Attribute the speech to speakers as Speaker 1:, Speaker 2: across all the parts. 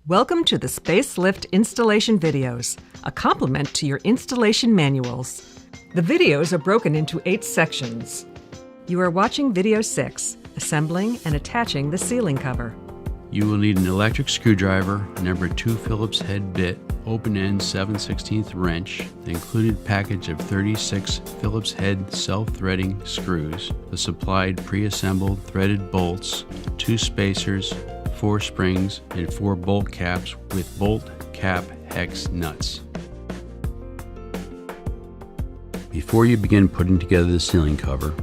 Speaker 1: Welcome to the SpaceLift installation videos, a complement to your installation manuals. The videos are broken into 8 sections. You are watching video 6, assembling and attaching the ceiling cover.
Speaker 2: You will need an electric screwdriver, number 2 Phillips head bit, open-end 7/16 wrench, the included package of 36 Phillips head self-threading screws, the supplied pre-assembled threaded bolts, 2 spacers, 4 springs, and 4 bolt caps with bolt cap hex nuts. Before you begin putting together the ceiling cover,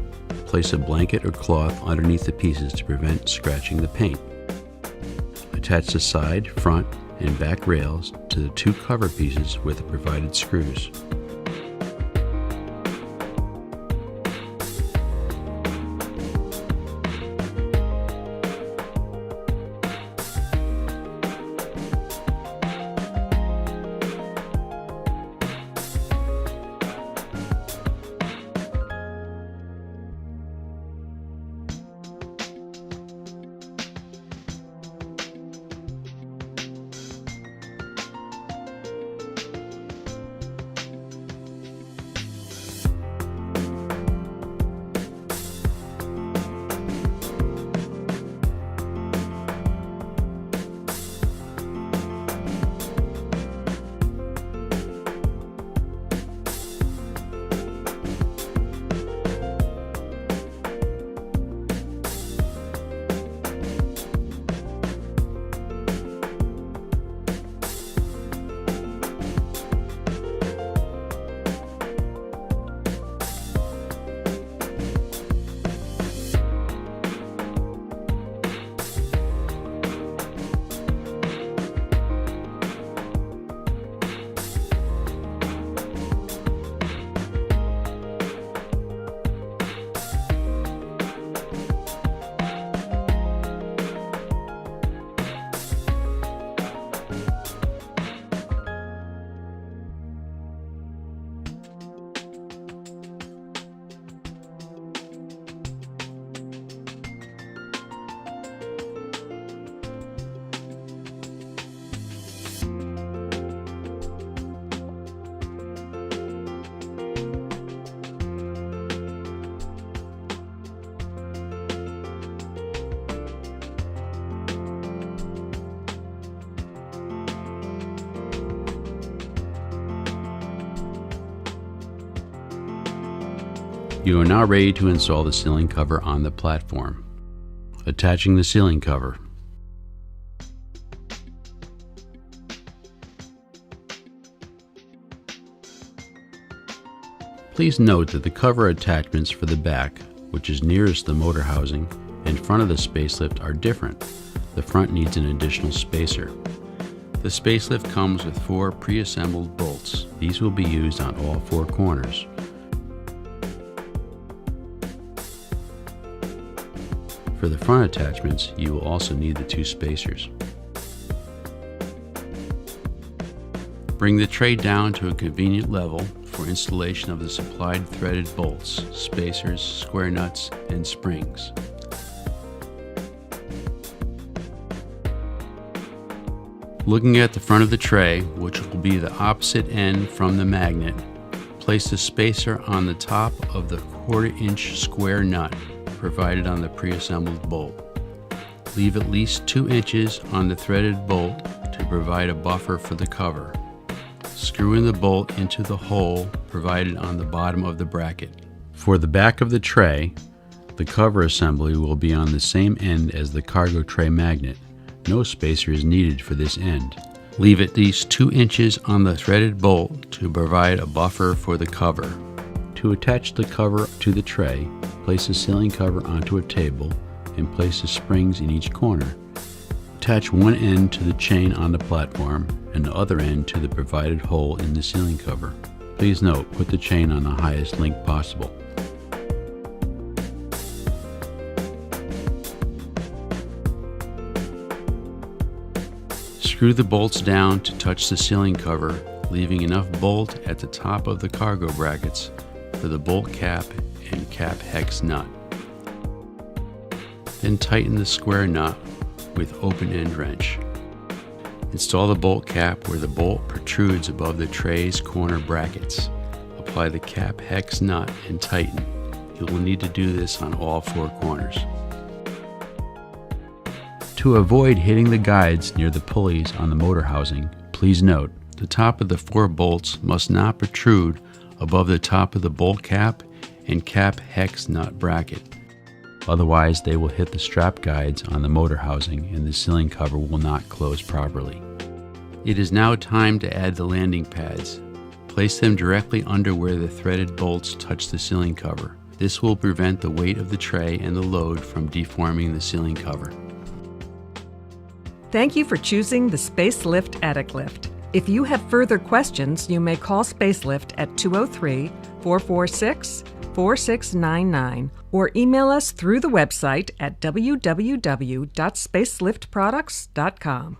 Speaker 2: place a blanket or cloth underneath the pieces to prevent scratching the paint. Attach the side, front, and back rails to the 2 cover pieces with the provided screws. You are now ready to install the ceiling cover on the platform. Attaching the ceiling cover. Please note that the cover attachments for the back, which is nearest the motor housing, and front of the SpaceLift are different. The front needs an additional spacer. The SpaceLift comes with 4 pre-assembled bolts. These will be used on all 4 corners. For the front attachments, you will also need the 2 spacers. Bring the tray down to a convenient level for installation of the supplied threaded bolts, spacers, square nuts, and springs. Looking at the front of the tray, which will be the opposite end from the magnet, place the spacer on the top of the 1/4-inch square nut provided on the pre-assembled bolt. Leave at least 2 inches on the threaded bolt to provide a buffer for the cover. Screw in the bolt into the hole provided on the bottom of the bracket. For the back of the tray, the cover assembly will be on the same end as the cargo tray magnet. No spacer is needed for this end. Leave at least 2 inches on the threaded bolt to provide a buffer for the cover. To attach the cover to the tray, place the ceiling cover onto a table and place the springs in each corner. Attach one end to the chain on the platform and the other end to the provided hole in the ceiling cover. Please note, put the chain on the highest link possible. Screw the bolts down to touch the ceiling cover, leaving enough bolt at the top of the cargo brackets for the bolt cap and cap hex nut. Then tighten the square nut with open end wrench. Install the bolt cap where the bolt protrudes above the tray's corner brackets. Apply the cap hex nut and tighten. You will need to do this on all 4 corners. To avoid hitting the guides near the pulleys on the motor housing, please note the top of the 4 bolts must not protrude above the top of the bolt cap and cap hex nut bracket. Otherwise, they will hit the strap guides on the motor housing and the ceiling cover will not close properly. It is now time to add the landing pads. Place them directly under where the threaded bolts touch the ceiling cover. This will prevent the weight of the tray and the load from deforming the ceiling cover.
Speaker 1: Thank you for choosing the SpaceLift Attic Lift. If you have further questions, you may call SpaceLift at 203-446-4699 or email us through the website at www.spaceliftproducts.com.